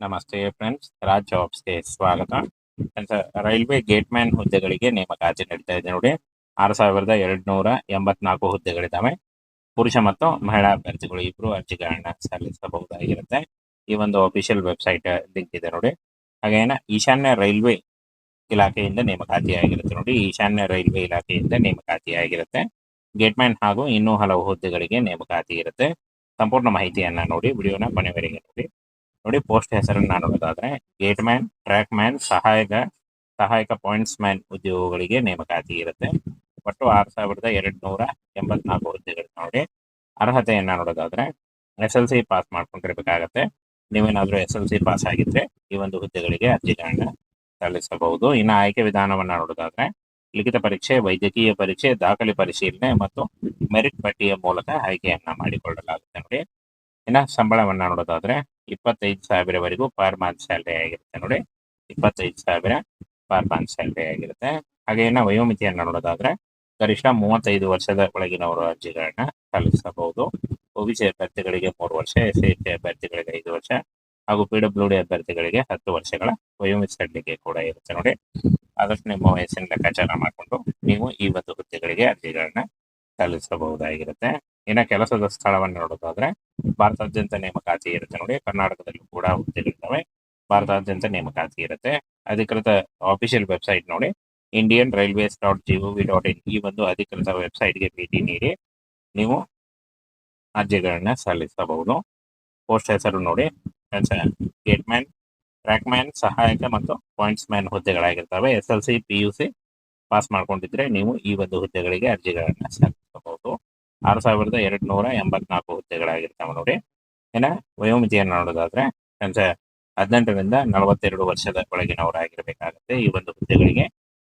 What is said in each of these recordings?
ನಮಸ್ತೆ ಫ್ರೆಂಡ್ಸ್, ರಾಜ್ ಜಾಬ್ಸ್ಗೆ ಸ್ವಾಗತ. Friends, railway ಗೇಟ್ಮ್ಯಾನ್ ಹುದ್ದೆಗಳಿಗೆ ನೇಮಕಾತಿ ನಡೀತಾ ಇದೆ ನೋಡಿ. 6,284 ಹುದ್ದೆಗಳಿದ್ದಾವೆ. ಪುರುಷ ಮತ್ತು ಮಹಿಳಾ ಅಭ್ಯರ್ಥಿಗಳು ಇಬ್ಬರು ಅರ್ಜಿಗಳನ್ನ ಸಲ್ಲಿಸಬಹುದಾಗಿರುತ್ತೆ. ಈ ಒಂದು ಅಫಿಷಿಯಲ್ ವೆಬ್ಸೈಟ್ ಲಿಂಕ್ ಇದೆ ನೋಡಿ. ಹಾಗೇನ ಈಶಾನ್ಯ ರೈಲ್ವೆ ಇಲಾಖೆಯಿಂದ ನೇಮಕಾತಿ ಆಗಿರುತ್ತೆ ನೋಡಿ. ಈಶಾನ್ಯ ರೈಲ್ವೆ ಇಲಾಖೆಯಿಂದ ನೇಮಕಾತಿ ಆಗಿರುತ್ತೆ. ಗೇಟ್ಮ್ಯಾನ್ ಹಾಗೂ ಇನ್ನೂ ಹಲವು ಹುದ್ದೆಗಳಿಗೆ ನೇಮಕಾತಿ ಇರುತ್ತೆ. ಸಂಪೂರ್ಣ ಮಾಹಿತಿಯನ್ನ ನೋಡಿ, ವಿಡಿಯೋನ ಕೊನೆವರೆಗೆ ನೋಡಿ. ಪೋಸ್ಟ್ ಹೆಸರನ್ನ ನೋಡೋದಾದ್ರೆ ಗೇಟ್ಮ್ಯಾನ್, ಟ್ರ್ಯಾಕ್ ಮ್ಯಾನ್, ಸಹಾಯಕ ಪಾಯಿಂಟ್ಸ್ ಮ್ಯಾನ್ ಉದ್ಯೋಗಗಳಿಗೆ ನೇಮಕಾತಿ ಇರುತ್ತೆ. ಒಟ್ಟು 6,284 ಹುದ್ದೆಗಳು ನೋಡಿ. ಅರ್ಹತೆಯನ್ನ ನೋಡೋದಾದ್ರೆ SLC ಪಾಸ್ ಮಾಡ್ಕೊಂಡಿರ್ಬೇಕಾಗತ್ತೆ. ನೀವೇನಾದ್ರೂ SLC ಪಾಸ್ ಆಗಿದ್ರೆ ಈ ಒಂದು ಹುದ್ದೆಗಳಿಗೆ ಅರ್ಜಿಗಳನ್ನ ಸಲ್ಲಿಸಬಹುದು. ಇನ್ನು ಆಯ್ಕೆ ವಿಧಾನವನ್ನ ನೋಡೋದಾದ್ರೆ ಲಿಖಿತ ಪರೀಕ್ಷೆ, ವೈದ್ಯಕೀಯ ಪರೀಕ್ಷೆ, ದಾಖಲೆ ಪರಿಶೀಲನೆ ಮತ್ತು ಮೆರಿಟ್ ಪಟ್ಟಿಯ ಮೂಲಕ ಆಯ್ಕೆಯನ್ನ ಮಾಡಿಕೊಳ್ಳಲಾಗುತ್ತೆ ನೋಡಿ. ಇನ್ನ ಸಂಬಳವನ್ನ ನೋಡೋದಾದ್ರೆ 25,000ವರೆಗೂ ಪರ್ ಮಂತ್ ಸ್ಯಾಲರಿ ಆಗಿರುತ್ತೆ ನೋಡಿ. 25,000 ಪರ್ ಮಂತ್ ಸ್ಯಾಲರಿ ಆಗಿರುತ್ತೆ. ಹಾಗೆ ಇನ್ನ ವಯೋಮಿತಿಯನ್ನ ನೋಡೋದಾದ್ರೆ ಗರಿಷ್ಠ 35 ವರ್ಷದ ಒಳಗಿನವರು ಅರ್ಜಿಗಳನ್ನ ಸಲ್ಲಿಸಬಹುದು. OBC ಅಭ್ಯರ್ಥಿಗಳಿಗೆ 3 ವರ್ಷ, SC ಅಭ್ಯರ್ಥಿಗಳಿಗೆ 5 ವರ್ಷ ಹಾಗೂ PWD ಅಭ್ಯರ್ಥಿಗಳಿಗೆ 10 ವರ್ಷಗಳ ವಯೋಮಿತಿ ಸಡಿಲಿಕೆ ಕೂಡ ಇರುತ್ತೆ ನೋಡಿ. ಆದಷ್ಟು ನಿಮ್ಮ ವಯಸ್ಸಿನ ಲೆಕ್ಕಾಚಾರ ಮಾಡಿಕೊಂಡು ನೀವು ಈ ಒಂದು ಹುದ್ದೆಗಳಿಗೆ ಅರ್ಜಿಗಳನ್ನ ಸಲ್ಲಿಸಬಹುದಾಗಿರುತ್ತೆ. ಇನ್ನು ಕೆಲಸದ ಸ್ಥಳವನ್ನು ನೋಡೋದಾದ್ರೆ ಭಾರತಾದ್ಯಂತ ನೇಮಕಾತಿ ಇರುತ್ತೆ ನೋಡಿ. ಕರ್ನಾಟಕದಲ್ಲೂ ಕೂಡ ಹುದ್ದೆಗಳಿದ್ದಾವೆ. ಭಾರತಾದ್ಯಂತ ನೇಮಕಾತಿ ಇರುತ್ತೆ. ಅಧಿಕೃತ ಆಫಿಷಿಯಲ್ ವೆಬ್ಸೈಟ್ ನೋಡಿ, indianrailways.gov.in. ಈ ಒಂದು ಅಧಿಕೃತ ವೆಬ್ಸೈಟ್ಗೆ ಭೇಟಿ ನೀಡಿ ನೀವು ಅರ್ಜಿಗಳನ್ನ ಸಲ್ಲಿಸಬಹುದು. ಪೋಸ್ಟ್ ಹೆಸರು ನೋಡಿ, ಗೇಟ್ಮ್ಯಾನ್, ಟ್ರ್ಯಾಕ್ ಮ್ಯಾನ್, ಸಹಾಯಕ ಮತ್ತು ಪಾಯಿಂಟ್ಸ್ ಮ್ಯಾನ್ ಹುದ್ದೆಗಳಾಗಿರ್ತವೆ. SLC PUC ಪಾಸ್ ಮಾಡ್ಕೊಂಡಿದ್ರೆ ನೀವು ಈ ಒಂದು ಹುದ್ದೆಗಳಿಗೆ ಅರ್ಜಿಗಳನ್ನ ಸಲ್ಲಿಸಬಹುದು. 6,284 ಹುದ್ದೆಗಳಾಗಿರ್ತಾವೆ ನೋಡಿ. ಇನ್ನು ವಯೋಮಿತಿಯನ್ನು ನೋಡೋದಾದ್ರೆ 18ರಿಂದ 42 ವರ್ಷದ ಒಳಗಿನವರಾಗಿರ್ಬೇಕಾಗುತ್ತೆ. ಈ ಒಂದು ಹುದ್ದೆಗಳಿಗೆ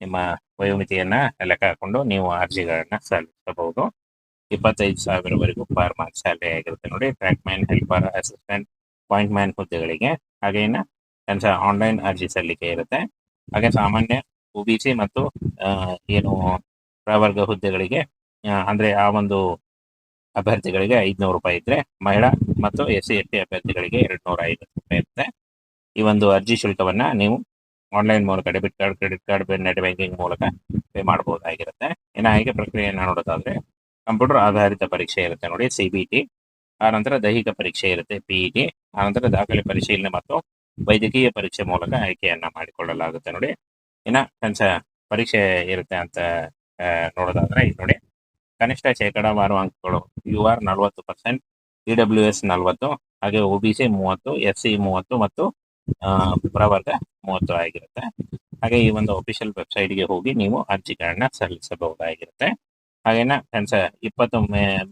ನಿಮ್ಮ ವಯೋಮಿತಿಯನ್ನ ಲೆಕ್ಕ ಹಾಕೊಂಡು ನೀವು ಅರ್ಜಿಗಳನ್ನ ಸಲ್ಲಿಸಬಹುದು. 25,000ವರೆಗೂ ಪರ್ ಮಂತ್ ಸ್ಯಾಲರಿ ಆಗಿರುತ್ತೆ ನೋಡಿ. Track man, helper, assistant, point man ಹುದ್ದೆಗಳಿಗೆ ಹಾಗೆ ಇನ್ನು ಆನ್ಲೈನ್ ಅರ್ಜಿ ಸಲ್ಲಿಕೆ ಇರುತ್ತೆ. ಹಾಗೆ ಸಾಮಾನ್ಯ OBC ಮತ್ತು ಏನು ಪ್ರವರ್ಗ ಹುದ್ದೆಗಳಿಗೆ ಅಂದ್ರೆ ಆ ಒಂದು ಅಭ್ಯರ್ಥಿಗಳಿಗೆ 500 ರೂಪಾಯಿ ಇದ್ರೆ, ಮಹಿಳಾ ಮತ್ತು SC ST ಅಭ್ಯರ್ಥಿಗಳಿಗೆ 250 ರೂಪಾಯಿ ಇರುತ್ತೆ. ಈ ಒಂದು ಅರ್ಜಿ ಶುಲ್ಕವನ್ನ ನೀವು ಆನ್ಲೈನ್ ಮೂಲಕ debit card, credit card, net banking ಮೂಲಕ ಪೇ ಮಾಡಬಹುದಾಗಿರುತ್ತೆ. ಇನ್ನು ಆಯ್ಕೆ ಪ್ರಕ್ರಿಯೆಯನ್ನು ನೋಡೋದಾದ್ರೆ ಕಂಪ್ಯೂಟರ್ ಆಧಾರಿತ ಪರೀಕ್ಷೆ ಇರುತ್ತೆ ನೋಡಿ, CBT. ಆನಂತರ ದೈಹಿಕ ಪರೀಕ್ಷೆ ಇರುತ್ತೆ, PET. ಆನಂತರ ದಾಖಲೆ ಪರಿಶೀಲನೆ ಮತ್ತು ವೈದ್ಯಕೀಯ ಪರೀಕ್ಷೆ ಮೂಲಕ ಆಯ್ಕೆಯನ್ನ ಮಾಡಿಕೊಳ್ಳಲಾಗುತ್ತೆ ನೋಡಿ. ಇನ್ನು ಪರೀಕ್ಷೆ ಇರುತ್ತೆ ಅಂತ ನೋಡೋದಾದ್ರೆ ಇದು ನೋಡಿ, ಕನಿಷ್ಠ ಶೇಕಡಾವಾರು ಅಂಕಗಳು UR 40%, EWS 40, ಹಾಗೆ OBC 30, SC 30 ಮತ್ತು ಪ್ರವರ್ಗ 30 ಆಗಿರುತ್ತೆ. ಹಾಗೆ ಈ ಒಂದು ಅಫಿಷಿಯಲ್ ವೆಬ್ಸೈಟ್ಗೆ ಹೋಗಿ ನೀವು ಅರ್ಜಿಗಳನ್ನ ಸಲ್ಲಿಸಬಹುದಾಗಿರುತ್ತೆ. ಹಾಗೇನ 20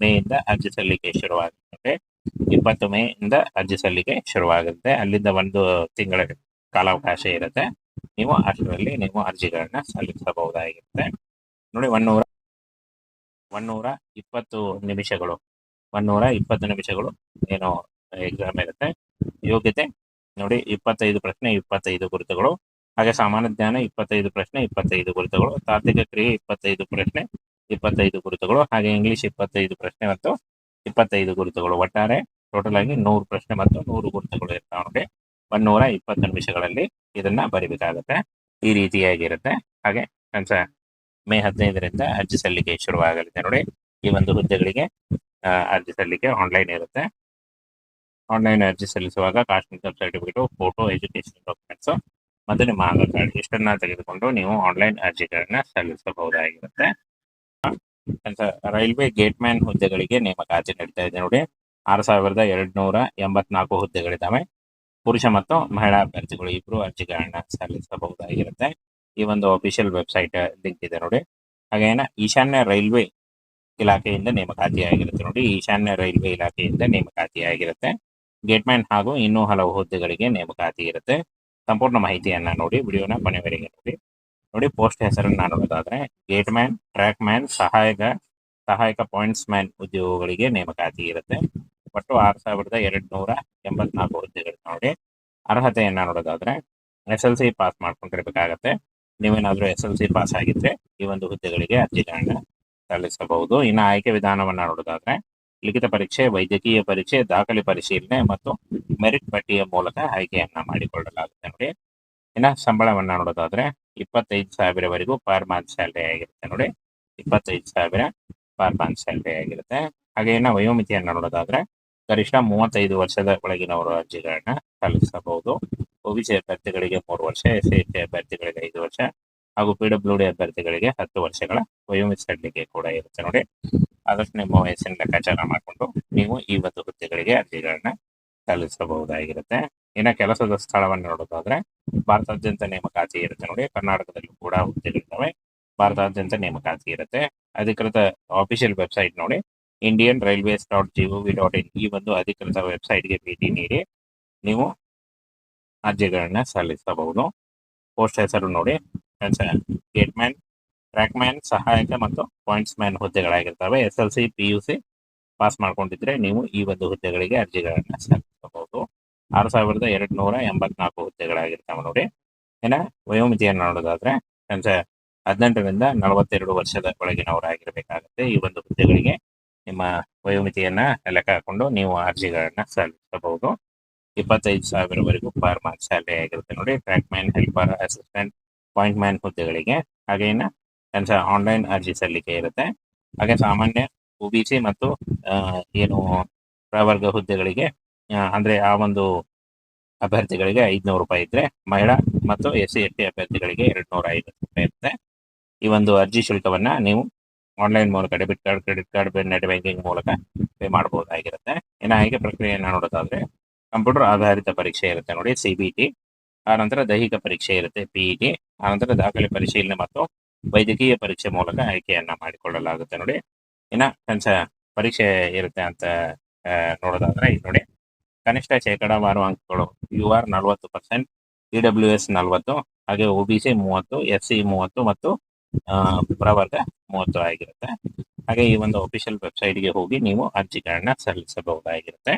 ಮೇಯಿಂದ ಅರ್ಜಿ ಸಲ್ಲಿಕೆ ಶುರುವಾಗುತ್ತೆ. 20 ಮೇಯಿಂದ ಅರ್ಜಿ ಸಲ್ಲಿಕೆ ಶುರುವಾಗುತ್ತೆ. ಅಲ್ಲಿಂದ 1 ತಿಂಗಳ ಕಾಲಾವಕಾಶ ಇರುತ್ತೆ. ನೀವು ಅಷ್ಟರಲ್ಲಿ ನೀವು ಅರ್ಜಿಗಳನ್ನ ಸಲ್ಲಿಸಬಹುದಾಗಿರುತ್ತೆ ನೋಡಿ. 120 ನಿಮಿಷಗಳು 120 ನಿಮಿಷಗಳು ಏನು ಎಕ್ಸಾಮ್ ಇರುತ್ತೆ. ಯೋಗ್ಯತೆ ನೋಡಿ, 25 ಪ್ರಶ್ನೆ 25 ಗುರುತುಗಳು. ಹಾಗೆ ಸಾಮಾನ್ಯ ಜ್ಞಾನ 25 ಪ್ರಶ್ನೆ 25 ಗುರುತುಗಳು. ತಾರ್ಕಿಕ ಕ್ರಿಯೆ 25 ಪ್ರಶ್ನೆ 25 ಗುರುತುಗಳು. ಹಾಗೆ ಇಂಗ್ಲಿಷ್ 25 ಪ್ರಶ್ನೆ ಮತ್ತು 25 ಗುರುತುಗಳು. ಒಟ್ಟಾರೆ ಟೋಟಲ್ ಆಗಿ 100 ಪ್ರಶ್ನೆ ಮತ್ತು 100 ಗುರುತುಗಳು ಇರ್ತಾವೆ ನೋಡಿ. 120 ನಿಮಿಷಗಳಲ್ಲಿ ಇದನ್ನ ಬರಿಬೇಕಾಗತ್ತೆ. ಈ ರೀತಿಯಾಗಿರುತ್ತೆ. ಹಾಗೆ ಮೇ 15ರಿಂದ ಅರ್ಜಿ ಸಲ್ಲಿಕೆ ಶುರುವಾಗಲಿದೆ ನೋಡಿ. ಈ ಒಂದು ಹುದ್ದೆಗಳಿಗೆ ಅರ್ಜಿ ಸಲ್ಲಿಕೆ ಆನ್ಲೈನ್ ಇರುತ್ತೆ. ಆನ್ಲೈನ್ ಅರ್ಜಿ ಸಲ್ಲಿಸುವಾಗ caste income certificate, photo, education documents ಮತ್ತು ನಿಮ್ಮ ಆಧಾರ್ ಕಾರ್ಡ್ ಇಷ್ಟನ್ನ ತೆಗೆದುಕೊಂಡು ನೀವು ಆನ್ಲೈನ್ ಅರ್ಜಿಗಳನ್ನ ಸಲ್ಲಿಸಬಹುದಾಗಿರುತ್ತೆ. ರೈಲ್ವೆ ಗೇಟ್ಮ್ಯಾನ್ ಹುದ್ದೆಗಳಿಗೆ ನೇಮಕಾತಿ ನಡೀತಾ ಇದೆ ನೋಡಿ. 6,284 ಹುದ್ದೆಗಳಿದ್ದಾವೆ. ಪುರುಷ ಮತ್ತು ಮಹಿಳಾ ಅಭ್ಯರ್ಥಿಗಳು ಇಬ್ಬರು ಅರ್ಜಿಗಳನ್ನ ಸಲ್ಲಿಸಬಹುದಾಗಿರುತ್ತೆ. ಈ ಒಂದು ಅಫಿಷಿಯಲ್ ವೆಬ್ಸೈಟ್ ಲಿಂಕ್ ಇದೆ ನೋಡಿ. ಹಾಗೇನ ಈಶಾನ್ಯ ರೈಲ್ವೆ ಇಲಾಖೆಯಿಂದ ನೇಮಕಾತಿ ಆಗಿರುತ್ತೆ ನೋಡಿ. ಈಶಾನ್ಯ ರೈಲ್ವೆ ಇಲಾಖೆಯಿಂದ ನೇಮಕಾತಿ ಆಗಿರುತ್ತೆ. ಗೇಟ್ಮ್ಯಾನ್ ಹಾಗೂ ಇನ್ನೂ ಹಲವು ಹುದ್ದೆಗಳಿಗೆ ನೇಮಕಾತಿ ಇರುತ್ತೆ. ಸಂಪೂರ್ಣ ಮಾಹಿತಿಯನ್ನ ನೋಡಿ, ವಿಡಿಯೋನ ಕೊನೆವರೆಗೆ ನೋಡಿ. ಪೋಸ್ಟ್ ಹೆಸರನ್ನ ನೋಡೋದಾದ್ರೆ ಗೇಟ್ಮ್ಯಾನ್, ಟ್ರ್ಯಾಕ್ ಮ್ಯಾನ್, ಸಹಾಯಕ ಪಾಯಿಂಟ್ಸ್ ಮ್ಯಾನ್ ಉದ್ಯೋಗಗಳಿಗೆ ನೇಮಕಾತಿ ಇರುತ್ತೆ. ಒಟ್ಟು 6,284 ಹುದ್ದೆಗಳು ನೋಡಿ. ಅರ್ಹತೆಯನ್ನ ನೋಡೋದಾದ್ರೆ SLC ಪಾಸ್ ಮಾಡ್ಕೊಂಡಿರ್ಬೇಕಾಗತ್ತೆ. ನೀವೇನಾದ್ರೂ SLC ಪಾಸ್ ಆಗಿದ್ರೆ ಈ ಒಂದು ಹುದ್ದೆಗಳಿಗೆ ಅರ್ಜಿಗಳನ್ನ ಸಲ್ಲಿಸಬಹುದು. ಇನ್ನು ಆಯ್ಕೆ ವಿಧಾನವನ್ನ ನೋಡೋದಾದ್ರೆ ಲಿಖಿತ ಪರೀಕ್ಷೆ, ವೈದ್ಯಕೀಯ ಪರೀಕ್ಷೆ, ದಾಖಲೆ ಪರಿಶೀಲನೆ ಮತ್ತು ಮೆರಿಟ್ ಪಟ್ಟಿಯ ಮೂಲಕ ಆಯ್ಕೆಯನ್ನ ಮಾಡಿಕೊಳ್ಳಲಾಗುತ್ತೆ ನೋಡಿ. ಇನ್ನು ಸಂಬಳವನ್ನ ನೋಡೋದಾದ್ರೆ 25,000ವರೆಗೂ ಪರ್ ಮಂತ್ ಸ್ಯಾಲರಿ ಆಗಿರುತ್ತೆ ನೋಡಿ. 25,000 ಪರ್ ಮಂತ್ ಸ್ಯಾಲರಿ ಆಗಿರುತ್ತೆ. ಹಾಗೆ ಇನ್ನು ವಯೋಮಿತಿಯನ್ನ ನೋಡೋದಾದ್ರೆ ಗರಿಷ್ಠ 35 ವರ್ಷದ ಒಳಗಿನವರು ಅರ್ಜಿಗಳನ್ನ ಸಲ್ಲಿಸಬಹುದು. ಒಬಿಸಿ ಅಭ್ಯರ್ಥಿಗಳಿಗೆ 3 ವರ್ಷ, ಎಸ್ಸಿ ಅಭ್ಯರ್ಥಿಗಳಿಗೆ 5 ವರ್ಷ ಹಾಗೂ ಪಿಡಬ್ಲ್ಯೂಡಿ ಅಭ್ಯರ್ಥಿಗಳಿಗೆ 10 ವರ್ಷಗಳ ವಯೋಮಿತಿ ಸಡಿಲಿಕೆ ಕೂಡ ಇರುತ್ತೆ ನೋಡಿ. ಆದಷ್ಟು ನಿಮ್ಮ ವಯಸ್ಸಿನ ಲೆಕ್ಕಾಚಾರ ಮಾಡಿಕೊಂಡು ನೀವು ಈ ಒಂದು ಹುದ್ದೆಗಳಿಗೆ ಅರ್ಜಿಗಳನ್ನ ಸಲ್ಲಿಸಬಹುದಾಗಿರುತ್ತೆ. ಇನ್ನು ಕೆಲಸದ ಸ್ಥಳವನ್ನು ನೋಡೋದಾದ್ರೆ ಭಾರತಾದ್ಯಂತ ನೇಮಕಾತಿ ಇರುತ್ತೆ ನೋಡಿ. ಕರ್ನಾಟಕದಲ್ಲೂ ಕೂಡ ಹುದ್ದೆಗಳಿದ್ದಾವೆ, ಭಾರತಾದ್ಯಂತ ನೇಮಕಾತಿ ಇರುತ್ತೆ. ಅಧಿಕೃತ ಆಫಿಷಿಯಲ್ ವೆಬ್ಸೈಟ್ ನೋಡಿ indianrailways.gov.in ಈ ಒಂದು ಅಧಿಕೃತ ವೆಬ್ಸೈಟ್ಗೆ ಭೇಟಿ ನೀಡಿ ನೀವು ಅರ್ಜಿಗಳನ್ನ ಸಲ್ಲಿಸಬಹುದು. ಪೋಸ್ಟ್ ಹೆಸರು ನೋಡಿ ಗೇಟ್ಮ್ಯಾನ್, ಟ್ರ್ಯಾಕ್ಮ್ಯಾನ್, ಸಹಾಯಕ ಮತ್ತು ಪಾಯಿಂಟ್ಸ್ ಮ್ಯಾನ್ ಹುದ್ದೆಗಳಾಗಿರ್ತವೆ. SLC PUC ಪಾಸ್ ಮಾಡ್ಕೊಂಡಿದ್ರೆ ನೀವು ಈ ಒಂದು ಹುದ್ದೆಗಳಿಗೆ ಅರ್ಜಿಗಳನ್ನ ಸಲ್ಲಿಸಬಹುದು. 6,284 ಹುದ್ದೆಗಳಾಗಿರ್ತವೆ ನೋಡಿ. ಇನ್ನು ವಯೋಮಿತಿಯನ್ನು ನೋಡೋದಾದ್ರೆ 18ರಿಂದ 42 ವರ್ಷದ ಒಳಗಿನವರಾಗಿರ್ಬೇಕಾಗುತ್ತೆ. ಈ ಒಂದು ಹುದ್ದೆಗಳಿಗೆ ನಿಮ್ಮ ವಯೋಮಿತಿಯನ್ನ ಲೆಕ್ಕ ಹಾಕೊಂಡು ನೀವು ಅರ್ಜಿಗಳನ್ನ ಸಲ್ಲಿಸಬಹುದು. 25,000ವರೆಗೂ ಪರ್ ಮಂತ್ ಸ್ಯಾಲರಿ ಆಗಿರುತ್ತೆ ನೋಡಿ. Track man, helper, assistant, point man ಹುದ್ದೆಗಳಿಗೆ. ಹಾಗೆ ಇನ್ನು ಆನ್ಲೈನ್ ಅರ್ಜಿ ಸಲ್ಲಿಕೆ ಇರುತ್ತೆ. ಹಾಗೆ ಸಾಮಾನ್ಯ OBC ಮತ್ತು ಏನು ಪ್ರವರ್ಗ ಹುದ್ದೆಗಳಿಗೆ ಅಂದ್ರೆ ಆ ಒಂದು ಅಭ್ಯರ್ಥಿಗಳಿಗೆ 500 ರೂಪಾಯಿ ಇದ್ರೆ, ಮಹಿಳಾ ಮತ್ತು SC ST ಅಭ್ಯರ್ಥಿಗಳಿಗೆ 250 ರೂಪಾಯಿ ಇರುತ್ತೆ. ಈ ಒಂದು ಅರ್ಜಿ ಶುಲ್ಕವನ್ನ ನೀವು ಆನ್ಲೈನ್ ಮೂಲಕ debit card, credit card, net banking ಮೂಲಕ ಪೇ ಮಾಡಬಹುದಾಗಿರುತ್ತೆ. ಇನ್ನು ಆಯ್ಕೆ ಪ್ರಕ್ರಿಯೆಯನ್ನು ನೋಡೋದಾದ್ರೆ ಕಂಪ್ಯೂಟರ್ ಆಧಾರಿತ ಪರೀಕ್ಷೆ ಇರುತ್ತೆ ನೋಡಿ, CBT. ಆನಂತರ ದೈಹಿಕ ಪರೀಕ್ಷೆ ಇರುತ್ತೆ, PET. ಆನಂತರ ದಾಖಲೆ ಪರಿಶೀಲನೆ ಮತ್ತು ವೈದ್ಯಕೀಯ ಪರೀಕ್ಷೆ ಮೂಲಕ ಆಯ್ಕೆಯನ್ನ ಮಾಡಿಕೊಳ್ಳಲಾಗುತ್ತೆ ನೋಡಿ. ಇನ್ನು ಪರೀಕ್ಷೆ ಇರುತ್ತೆ ಅಂತ ನೋಡೋದಾದ್ರೆ ಈಗ ನೋಡಿ, ಕನಿಷ್ಠ ಶೇಕಡಾವಾರು ಅಂಕಗಳು UR 40%, EWS 40, ಹಾಗೆ OBC 30, SC 30 ಮತ್ತು ಪ್ರವರ್ಗ 30 ಆಗಿರುತ್ತೆ. ಹಾಗೆ ಈ ಒಂದು ಅಫಿಷಿಯಲ್ ವೆಬ್ಸೈಟ್ಗೆ ಹೋಗಿ ನೀವು ಅರ್ಜಿಗಳನ್ನ ಸಲ್ಲಿಸಬಹುದಾಗಿರುತ್ತೆ.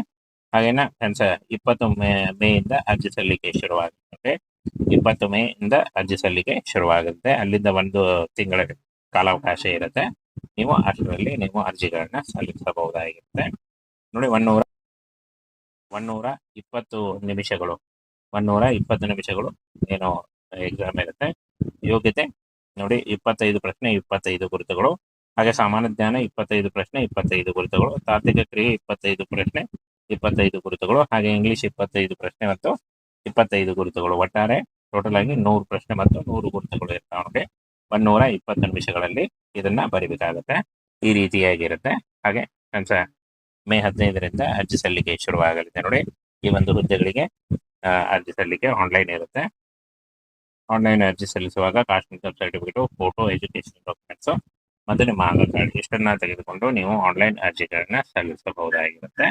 ಹಾಗೇನ 20 ಮೇಯಿಂದ ಅರ್ಜಿ ಸಲ್ಲಿಕೆ ಶುರುವಾಗುತ್ತೆ. 20 ಮೇಯಿಂದ ಅರ್ಜಿ ಸಲ್ಲಿಕೆ ಶುರುವಾಗುತ್ತೆ. ಅಲ್ಲಿಂದ 1 ತಿಂಗಳ ಕಾಲಾವಕಾಶ ಇರುತ್ತೆ. ನೀವು ಅಷ್ಟರಲ್ಲಿ ನೀವು ಅರ್ಜಿಗಳನ್ನ ಸಲ್ಲಿಸಬಹುದಾಗಿರುತ್ತೆ ನೋಡಿ. 120 ನಿಮಿಷಗಳು 120 ನಿಮಿಷಗಳು ಏನು ಎಕ್ಸಾಮ್ ಇರುತ್ತೆ. ಯೋಗ್ಯತೆ ನೋಡಿ 25 ಪ್ರಶ್ನೆ 25 ಗುರುತುಗಳು. ಹಾಗೆ ಸಾಮಾನ್ಯ ಜ್ಞಾನ 25 ಪ್ರಶ್ನೆ 25 ಗುರುತುಗಳು. ತಾರ್ಕಿಕ ಕ್ರಿಯೆ 25 ಪ್ರಶ್ನೆ 25 ಗುರುತುಗಳು. ಹಾಗೆ ಇಂಗ್ಲಿಷ್ 25 ಪ್ರಶ್ನೆ ಮತ್ತು 25 ಗುರುತುಗಳು. ಒಟ್ಟಾರೆ ಟೋಟಲ್ ಆಗಿ 100 ಪ್ರಶ್ನೆ ಮತ್ತು 100 ಗುರುತುಗಳು ಇರ್ತಾವೆ. 120 ನಿಮಿಷಗಳಲ್ಲಿ ಇದನ್ನ ಬರಿಬೇಕಾಗುತ್ತೆ. ಈ ರೀತಿಯಾಗಿರುತ್ತೆ. ಹಾಗೆ ಮೇ 15ರಿಂದ ಅರ್ಜಿ ಸಲ್ಲಿಕೆ ಶುರುವಾಗಲಿದೆ ನೋಡಿ. ಈ ಒಂದು ಹುದ್ದೆಗಳಿಗೆ ಅರ್ಜಿ ಸಲ್ಲಿಕೆ ಆನ್ಲೈನ್ ಇರುತ್ತೆ. ಆನ್ಲೈನ್ ಅರ್ಜಿ ಸಲ್ಲಿಸುವಾಗ caste income certificate, photo, education documents ಮತ್ತು ನಿಮ್ಮ ಆಧಾರ್ ಕಾರ್ಡ್ ಇಷ್ಟನ್ನ ತೆಗೆದುಕೊಂಡು ನೀವು ಆನ್ಲೈನ್ ಅರ್ಜಿಗಳನ್ನ ಸಲ್ಲಿಸಬಹುದಾಗಿರುತ್ತೆ.